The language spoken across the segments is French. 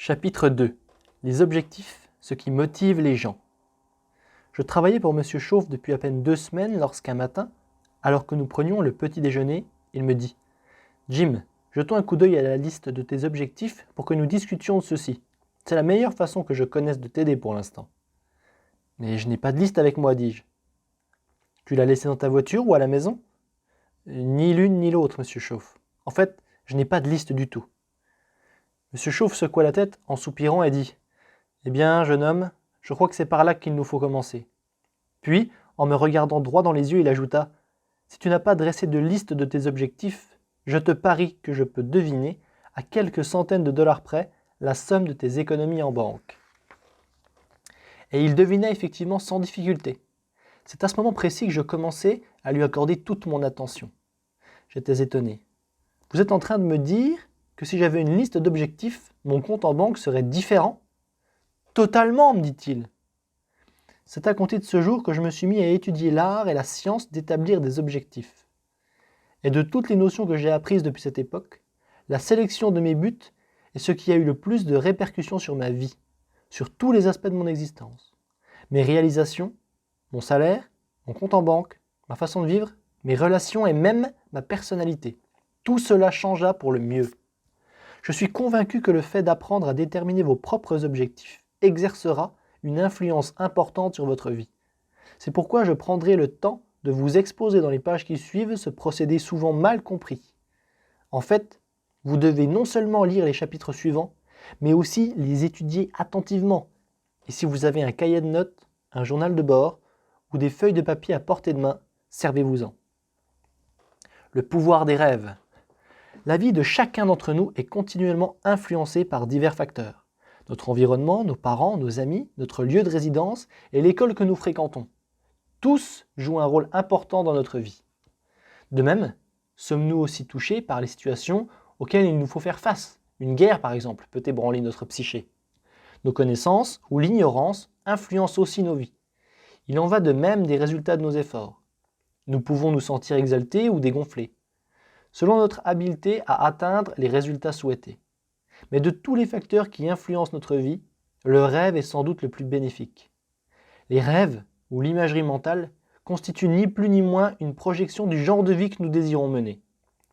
Chapitre 2. Les objectifs, ce qui motive les gens. Je travaillais pour Monsieur Chauve depuis à peine 2 semaines lorsqu'un matin, alors que nous prenions le petit déjeuner, il me dit « Jim, jetons un coup d'œil à la liste de tes objectifs pour que nous discutions de ceci. C'est la meilleure façon que je connaisse de t'aider pour l'instant. » « Mais je n'ai pas de liste avec moi, dis-je. »« Tu l'as laissée dans ta voiture ou à la maison ?»« Ni l'une ni l'autre, Monsieur Chauve. En fait, je n'ai pas de liste du tout. » Monsieur Chauve secoua la tête en soupirant et dit « Eh bien, jeune homme, je crois que c'est par là qu'il nous faut commencer. » Puis, en me regardant droit dans les yeux, il ajouta « Si tu n'as pas dressé de liste de tes objectifs, je te parie que je peux deviner, à quelques centaines de dollars près, la somme de tes économies en banque. » Et il devina effectivement sans difficulté. C'est à ce moment précis que je commençais à lui accorder toute mon attention. J'étais étonné. « Vous êtes en train de me dire que si j'avais une liste d'objectifs, mon compte en banque serait différent ? » « Totalement, me dit-il. C'est à compter de ce jour que je me suis mis à étudier l'art et la science d'établir des objectifs. Et de toutes les notions que j'ai apprises depuis cette époque, la sélection de mes buts est ce qui a eu le plus de répercussions sur ma vie, sur tous les aspects de mon existence. Mes réalisations, mon salaire, mon compte en banque, ma façon de vivre, mes relations et même ma personnalité. Tout cela changea pour le mieux. Je suis convaincu que le fait d'apprendre à déterminer vos propres objectifs exercera une influence importante sur votre vie. C'est pourquoi je prendrai le temps de vous exposer dans les pages qui suivent ce procédé souvent mal compris. En fait, vous devez non seulement lire les chapitres suivants, mais aussi les étudier attentivement. Et si vous avez un cahier de notes, un journal de bord ou des feuilles de papier à portée de main, servez-vous-en. Le pouvoir des rêves. La vie de chacun d'entre nous est continuellement influencée par divers facteurs. Notre environnement, nos parents, nos amis, notre lieu de résidence et l'école que nous fréquentons. Tous jouent un rôle important dans notre vie. De même, sommes-nous aussi touchés par les situations auxquelles il nous faut faire face. Une guerre, par exemple, peut ébranler notre psyché. Nos connaissances ou l'ignorance influencent aussi nos vies. Il en va de même des résultats de nos efforts. Nous pouvons nous sentir exaltés ou dégonflés, selon notre habileté à atteindre les résultats souhaités. Mais de tous les facteurs qui influencent notre vie, le rêve est sans doute le plus bénéfique. Les rêves, ou l'imagerie mentale, constituent ni plus ni moins une projection du genre de vie que nous désirons mener.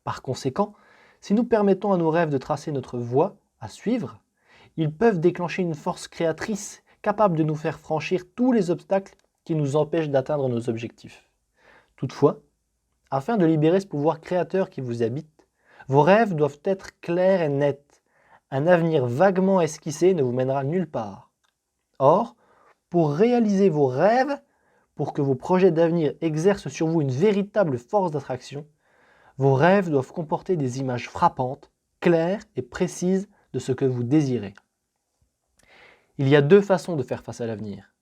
Par conséquent, si nous permettons à nos rêves de tracer notre voie à suivre, ils peuvent déclencher une force créatrice capable de nous faire franchir tous les obstacles qui nous empêchent d'atteindre nos objectifs. Toutefois, afin de libérer ce pouvoir créateur qui vous habite, vos rêves doivent être clairs et nets. Un avenir vaguement esquissé ne vous mènera nulle part. Or, pour réaliser vos rêves, pour que vos projets d'avenir exercent sur vous une véritable force d'attraction, vos rêves doivent comporter des images frappantes, claires et précises de ce que vous désirez. Il y a 2 façons de faire face à l'avenir,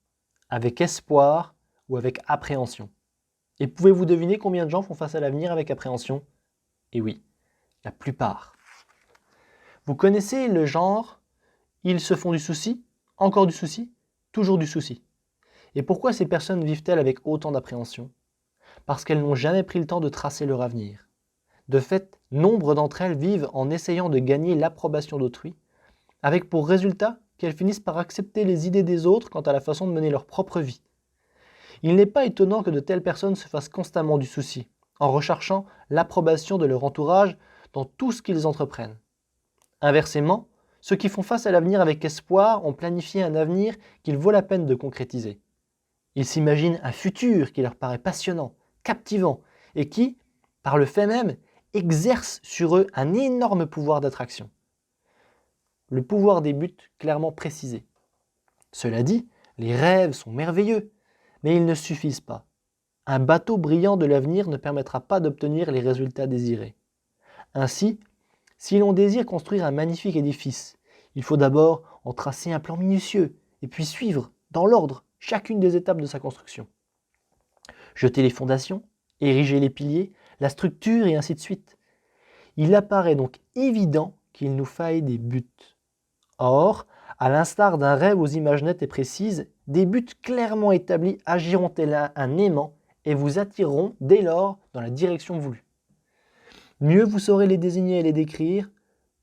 avec espoir ou avec appréhension. Et pouvez-vous deviner combien de gens font face à l'avenir avec appréhension ? Et oui, la plupart. Vous connaissez le genre « ils se font du souci, encore du souci, toujours du souci ». Et pourquoi ces personnes vivent-elles avec autant d'appréhension ? Parce qu'elles n'ont jamais pris le temps de tracer leur avenir. De fait, nombre d'entre elles vivent en essayant de gagner l'approbation d'autrui, avec pour résultat qu'elles finissent par accepter les idées des autres quant à la façon de mener leur propre vie. Il n'est pas étonnant que de telles personnes se fassent constamment du souci, en recherchant l'approbation de leur entourage dans tout ce qu'ils entreprennent. Inversement, ceux qui font face à l'avenir avec espoir ont planifié un avenir qu'il vaut la peine de concrétiser. Ils s'imaginent un futur qui leur paraît passionnant, captivant, et qui, par le fait même, exerce sur eux un énorme pouvoir d'attraction. Le pouvoir des buts clairement précisés. Cela dit, les rêves sont merveilleux, mais ils ne suffisent pas. Un bateau brillant de l'avenir ne permettra pas d'obtenir les résultats désirés. Ainsi, si l'on désire construire un magnifique édifice, il faut d'abord en tracer un plan minutieux et puis suivre, dans l'ordre, chacune des étapes de sa construction. Jeter les fondations, ériger les piliers, la structure et ainsi de suite. Il apparaît donc évident qu'il nous faille des buts. Or, à l'instar d'un rêve aux images nettes et précises, des buts clairement établis agiront tel un aimant et vous attireront dès lors dans la direction voulue. Mieux vous saurez les désigner et les décrire,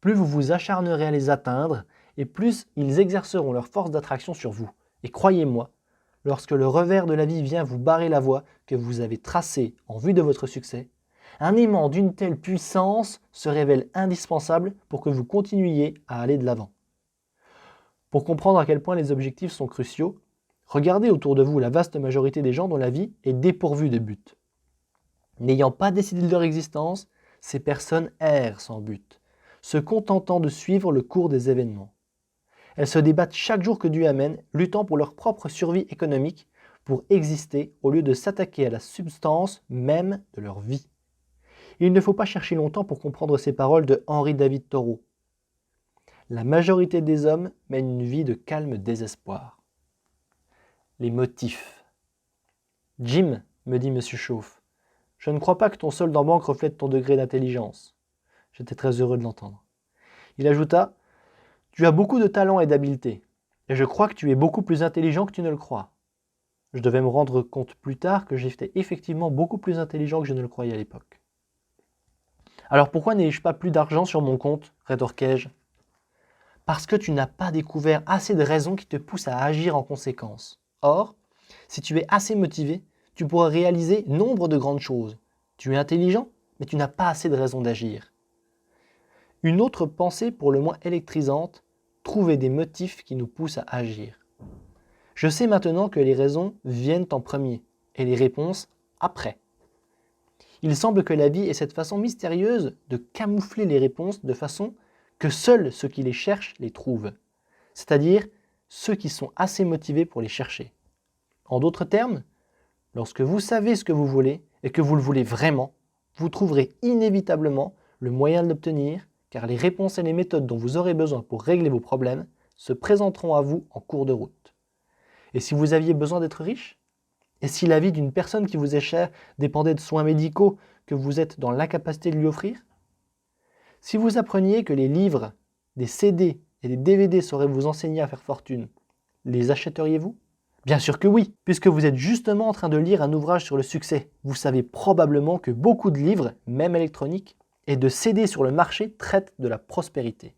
plus vous vous acharnerez à les atteindre et plus ils exerceront leur force d'attraction sur vous. Et croyez-moi, lorsque le revers de la vie vient vous barrer la voie que vous avez tracée en vue de votre succès, un aimant d'une telle puissance se révèle indispensable pour que vous continuiez à aller de l'avant. Pour comprendre à quel point les objectifs sont cruciaux, regardez autour de vous la vaste majorité des gens dont la vie est dépourvue de but. N'ayant pas décidé de leur existence, ces personnes errent sans but, se contentant de suivre le cours des événements. Elles se débattent chaque jour que Dieu amène, luttant pour leur propre survie économique, pour exister au lieu de s'attaquer à la substance même de leur vie. Il ne faut pas chercher longtemps pour comprendre ces paroles de Henri David Thoreau. La majorité des hommes mènent une vie de calme désespoir. Les motifs. Jim, me dit Monsieur Chauffe, je ne crois pas que ton solde en banque reflète ton degré d'intelligence. J'étais très heureux de l'entendre. Il ajouta, tu as beaucoup de talent et d'habileté, et je crois que tu es beaucoup plus intelligent que tu ne le crois. Je devais me rendre compte plus tard que j'étais effectivement beaucoup plus intelligent que je ne le croyais à l'époque. Alors pourquoi n'ai-je pas plus d'argent sur mon compte, rétorquai-je. Parce que tu n'as pas découvert assez de raisons qui te poussent à agir en conséquence. Or, si tu es assez motivé, tu pourras réaliser nombre de grandes choses. Tu es intelligent, mais tu n'as pas assez de raisons d'agir. Une autre pensée pour le moins électrisante, trouver des motifs qui nous poussent à agir. Je sais maintenant que les raisons viennent en premier et les réponses après. Il semble que la vie ait cette façon mystérieuse de camoufler les réponses de façon que seuls ceux qui les cherchent les trouvent, c'est-à-dire ceux qui sont assez motivés pour les chercher. En d'autres termes, lorsque vous savez ce que vous voulez et que vous le voulez vraiment, vous trouverez inévitablement le moyen de l'obtenir, car les réponses et les méthodes dont vous aurez besoin pour régler vos problèmes se présenteront à vous en cours de route. Et si vous aviez besoin d'être riche ? Et si la vie d'une personne qui vous est chère dépendait de soins médicaux que vous êtes dans l'incapacité de lui offrir ? Si vous appreniez que les livres, des CD et des DVD sauraient vous enseigner à faire fortune, les achèteriez-vous ? Bien sûr que oui, puisque vous êtes justement en train de lire un ouvrage sur le succès. Vous savez probablement que beaucoup de livres, même électroniques, et de CD sur le marché traitent de la prospérité.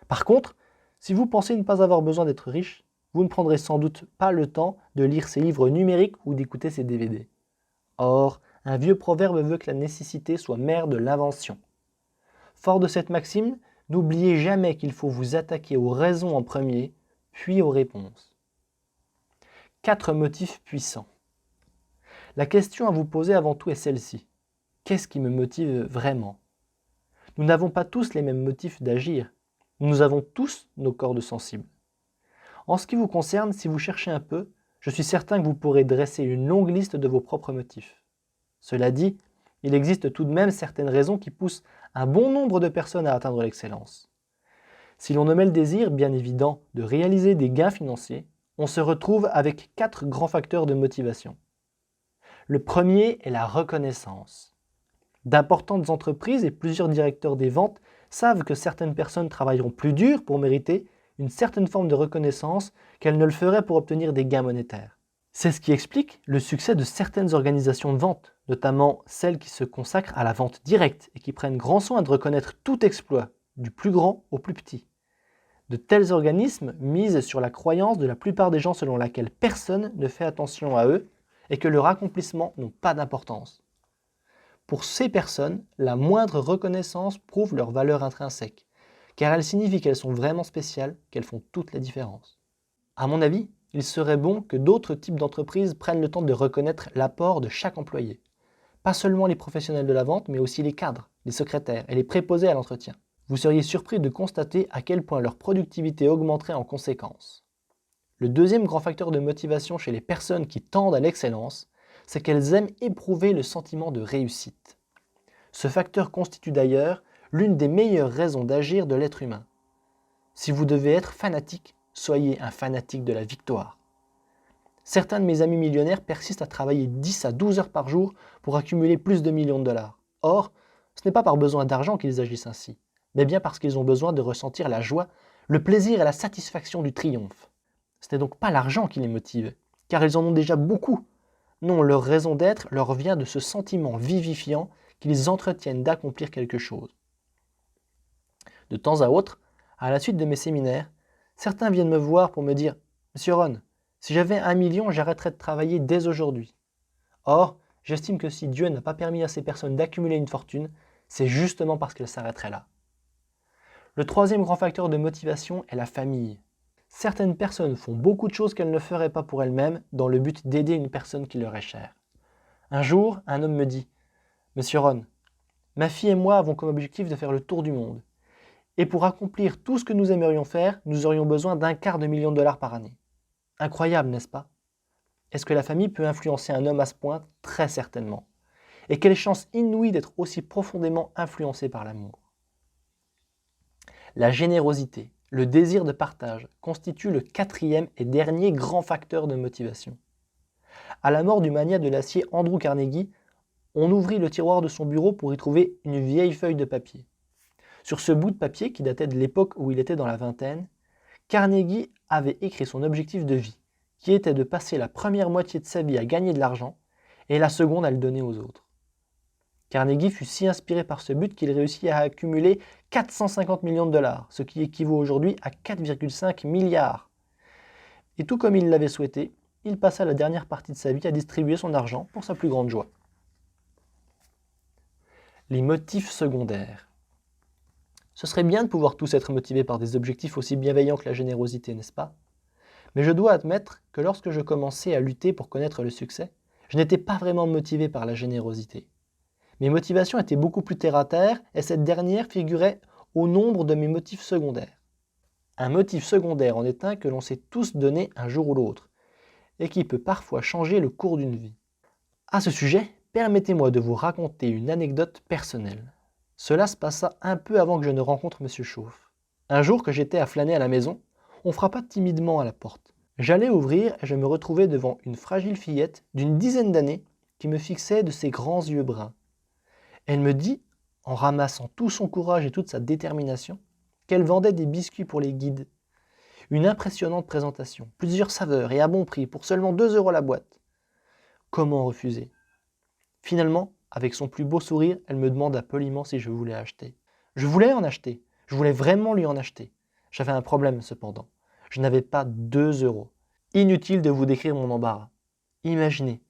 Par contre, si vous pensez ne pas avoir besoin d'être riche, vous ne prendrez sans doute pas le temps de lire ces livres numériques ou d'écouter ces DVD. Or, un vieux proverbe veut que la nécessité soit mère de l'invention. Fort de cette maxime, n'oubliez jamais qu'il faut vous attaquer aux raisons en premier, puis aux réponses. 4 motifs puissants. La question à vous poser avant tout est celle-ci. Qu'est-ce qui me motive vraiment ? Nous n'avons pas tous les mêmes motifs d'agir. Nous avons tous nos cordes sensibles. En ce qui vous concerne, si vous cherchez un peu, je suis certain que vous pourrez dresser une longue liste de vos propres motifs. Cela dit, il existe tout de même certaines raisons qui poussent un bon nombre de personnes à atteindre l'excellence. Si l'on nommait le désir, bien évident, de réaliser des gains financiers, on se retrouve avec 4 grands facteurs de motivation. Le premier est la reconnaissance. D'importantes entreprises et plusieurs directeurs des ventes savent que certaines personnes travailleront plus dur pour mériter une certaine forme de reconnaissance qu'elles ne le feraient pour obtenir des gains monétaires. C'est ce qui explique le succès de certaines organisations de vente, notamment celles qui se consacrent à la vente directe et qui prennent grand soin de reconnaître tout exploit, du plus grand au plus petit. De tels organismes misent sur la croyance de la plupart des gens selon laquelle personne ne fait attention à eux et que leurs accomplissements n'ont pas d'importance. Pour ces personnes, la moindre reconnaissance prouve leur valeur intrinsèque, car elle signifie qu'elles sont vraiment spéciales, qu'elles font toute la différence. À mon avis, il serait bon que d'autres types d'entreprises prennent le temps de reconnaître l'apport de chaque employé. Pas seulement les professionnels de la vente, mais aussi les cadres, les secrétaires et les préposés à l'entretien. Vous seriez surpris de constater à quel point leur productivité augmenterait en conséquence. Le deuxième grand facteur de motivation chez les personnes qui tendent à l'excellence, c'est qu'elles aiment éprouver le sentiment de réussite. Ce facteur constitue d'ailleurs l'une des meilleures raisons d'agir de l'être humain. Si vous devez être fanatique, soyez un fanatique de la victoire. Certains de mes amis millionnaires persistent à travailler 10 à 12 heures par jour pour accumuler plus de millions de dollars. Or, ce n'est pas par besoin d'argent qu'ils agissent ainsi, mais bien parce qu'ils ont besoin de ressentir la joie, le plaisir et la satisfaction du triomphe. Ce n'est donc pas l'argent qui les motive, car ils en ont déjà beaucoup. Non, leur raison d'être leur vient de ce sentiment vivifiant qu'ils entretiennent d'accomplir quelque chose. De temps à autre, à la suite de mes séminaires, Certains viennent me voir pour me dire « Monsieur Ron, si j'avais 1 million, j'arrêterais de travailler dès aujourd'hui. » Or, j'estime que si Dieu n'a pas permis à ces personnes d'accumuler une fortune, c'est justement parce qu'elles s'arrêteraient là. Le troisième grand facteur de motivation est la famille. Certaines personnes font beaucoup de choses qu'elles ne feraient pas pour elles-mêmes dans le but d'aider une personne qui leur est chère. Un jour, un homme me dit « Monsieur Ron, ma fille et moi avons comme objectif de faire le tour du monde. Et pour accomplir tout ce que nous aimerions faire, nous aurions besoin d'250 000 $ par année. » Incroyable, n'est-ce pas? Est-ce que la famille peut influencer un homme à ce point? Très certainement. Et quelle chance inouïe d'être aussi profondément influencé par l'amour. La générosité, le désir de partage, constituent le quatrième et dernier grand facteur de motivation. À la mort du magnat de l'acier Andrew Carnegie, on ouvrit le tiroir de son bureau pour y trouver une vieille feuille de papier. Sur ce bout de papier, qui datait de l'époque où il était dans la vingtaine, Carnegie avait écrit son objectif de vie, qui était de passer la première moitié de sa vie à gagner de l'argent et la seconde à le donner aux autres. Carnegie fut si inspiré par ce but qu'il réussit à accumuler 450 millions de $, ce qui équivaut aujourd'hui à 4,5 milliards. Et tout comme il l'avait souhaité, il passa la dernière partie de sa vie à distribuer son argent pour sa plus grande joie. Les motifs secondaires. Ce serait bien de pouvoir tous être motivés par des objectifs aussi bienveillants que la générosité, n'est-ce pas? Mais je dois admettre que lorsque je commençais à lutter pour connaître le succès, je n'étais pas vraiment motivé par la générosité. Mes motivations étaient beaucoup plus terre-à-terre et cette dernière figurait au nombre de mes motifs secondaires. Un motif secondaire en est un que l'on s'est tous donné un jour ou l'autre et qui peut parfois changer le cours d'une vie. À ce sujet, permettez-moi de vous raconter une anecdote personnelle. Cela se passa un peu avant que je ne rencontre Monsieur Chauffe. Un jour que j'étais à flâner à la maison, on frappa timidement à la porte. J'allais ouvrir et je me retrouvais devant une fragile fillette d'une dizaine d'années qui me fixait de ses grands yeux bruns. Elle me dit, en ramassant tout son courage et toute sa détermination, qu'elle vendait des biscuits pour les guides. Une impressionnante présentation, plusieurs saveurs et à bon prix pour seulement 2 € la boîte. Comment refuser? Finalement, avec son plus beau sourire, elle me demanda poliment si je voulais acheter. Je voulais en acheter, je voulais vraiment lui en acheter. J'avais un problème cependant, je n'avais pas 2 €. Inutile de vous décrire mon embarras. Imaginez,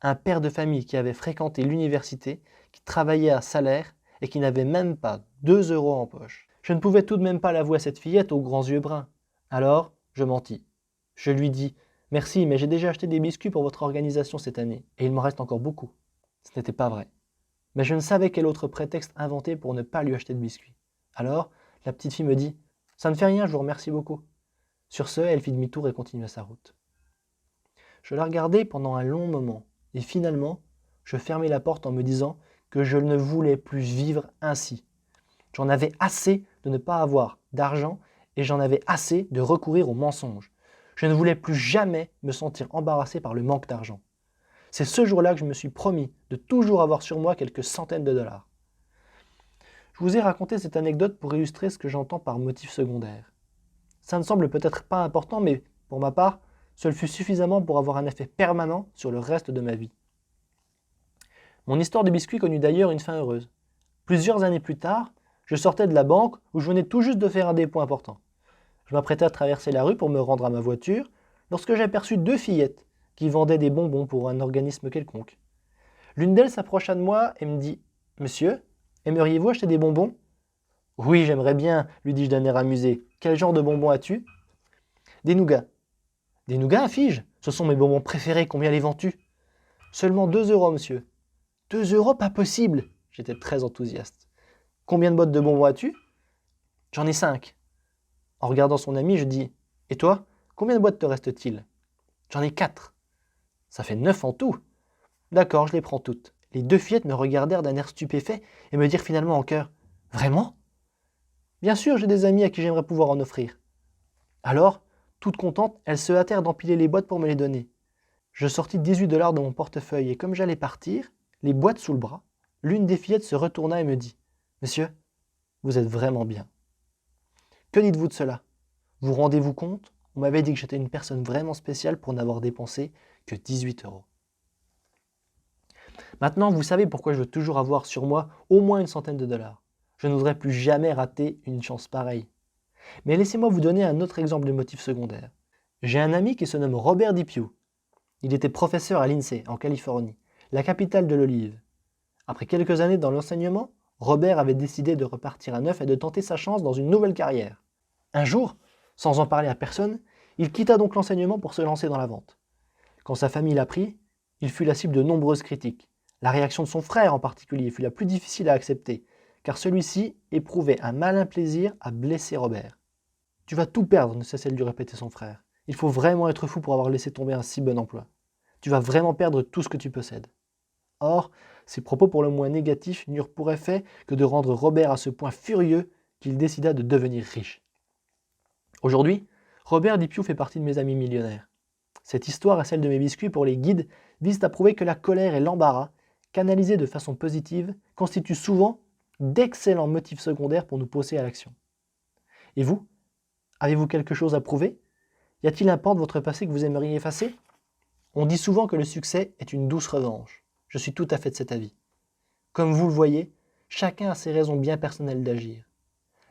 un père de famille qui avait fréquenté l'université, qui travaillait à salaire et qui n'avait même pas 2 € en poche. Je ne pouvais tout de même pas l'avouer à cette fillette aux grands yeux bruns. Alors, je mentis. Je lui dis « Merci, mais j'ai déjà acheté des biscuits pour votre organisation cette année, et il m'en reste encore beaucoup. » Ce n'était pas vrai. Mais je ne savais quel autre prétexte inventer pour ne pas lui acheter de biscuits. Alors, la petite fille me dit « Ça ne fait rien, je vous remercie beaucoup. » Sur ce, elle fit demi-tour et continua sa route. Je la regardai pendant un long moment, et finalement, je fermai la porte en me disant que je ne voulais plus vivre ainsi. J'en avais assez de ne pas avoir d'argent et j'en avais assez de recourir au mensonge. Je ne voulais plus jamais me sentir embarrassé par le manque d'argent. C'est ce jour-là que je me suis promis de toujours avoir sur moi quelques centaines de dollars. Je vous ai raconté cette anecdote pour illustrer ce que j'entends par motif secondaire. Ça ne semble peut-être pas important, mais pour ma part, cela fut suffisamment pour avoir un effet permanent sur le reste de ma vie. Mon histoire de biscuit connut d'ailleurs une fin heureuse. Plusieurs années plus tard, je sortais de la banque où je venais tout juste de faire un dépôt important. Je m'apprêtais à traverser la rue pour me rendre à ma voiture lorsque j'aperçus 2 fillettes qui vendaient des bonbons pour un organisme quelconque. L'une d'elles s'approcha de moi et me dit « Monsieur, aimeriez-vous acheter des bonbons ?»« Oui, j'aimerais bien, lui dis-je d'un air amusé. Quel genre de bonbons as-tu ?»« Des nougats. »« Des nougats, fis-je? Ce sont mes bonbons préférés, combien les vends-tu ?»« Seulement 2 €, monsieur. »« 2 €, pas possible !» J'étais très enthousiaste. « Combien de boîtes de bonbons as-tu ?»« J'en ai 5. » En regardant son ami, je dis « Et toi, combien de boîtes te reste-t-il ?»« J'en ai 4. »« Ça fait 9 en tout. »« D'accord, je les prends toutes. » Les 2 fillettes me regardèrent d'un air stupéfait et me dirent finalement en chœur « Vraiment ? » Bien sûr, j'ai des amis à qui j'aimerais pouvoir en offrir. Alors, toutes contentes, elles se hâtèrent d'empiler les boîtes pour me les donner. Je sortis 18 $ de mon portefeuille et comme j'allais partir, les boîtes sous le bras, l'une des fillettes se retourna et me dit « Monsieur, vous êtes vraiment bien. » Que dites-vous de cela? Vous rendez-vous compte? On m'avait dit que j'étais une personne vraiment spéciale pour n'avoir dépensé que 18 €. Maintenant, vous savez pourquoi je veux toujours avoir sur moi au moins une centaine de dollars. Je ne voudrais plus jamais rater une chance pareille. Mais laissez-moi vous donner un autre exemple de motif secondaire. J'ai un ami qui se nomme Robert DiPiu. Il était professeur à l'INSEE, en Californie, la capitale de l'olive. Après quelques années dans l'enseignement, Robert avait décidé de repartir à neuf et de tenter sa chance dans une nouvelle carrière. Un jour, sans en parler à personne, il quitta donc l'enseignement pour se lancer dans la vente. Quand sa famille l'apprit, il fut la cible de nombreuses critiques. La réaction de son frère en particulier fut la plus difficile à accepter, car celui-ci éprouvait un malin plaisir à blesser Robert. « Tu vas tout perdre », ne cessait de lui répéter son frère. « Il faut vraiment être fou pour avoir laissé tomber un si bon emploi. Tu vas vraiment perdre tout ce que tu possèdes. » Or, ces propos pour le moins négatifs n'eurent pour effet que de rendre Robert à ce point furieux qu'il décida de devenir riche. Aujourd'hui, Robert DiPiu fait partie de mes amis millionnaires. Cette histoire et celle de mes biscuits pour les guides visent à prouver que la colère et l'embarras, canalisés de façon positive, constituent souvent d'excellents motifs secondaires pour nous pousser à l'action. Et vous, avez-vous quelque chose à prouver? Y a-t-il un pan de votre passé que vous aimeriez effacer? On dit souvent que le succès est une douce revanche. Je suis tout à fait de cet avis. Comme vous le voyez, chacun a ses raisons bien personnelles d'agir.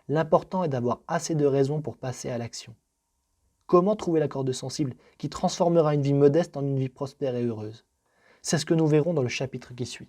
L'important est d'avoir assez de raisons pour passer à l'action. Comment trouver la corde sensible qui transformera une vie modeste en une vie prospère et heureuse? C'est ce que nous verrons dans le chapitre qui suit.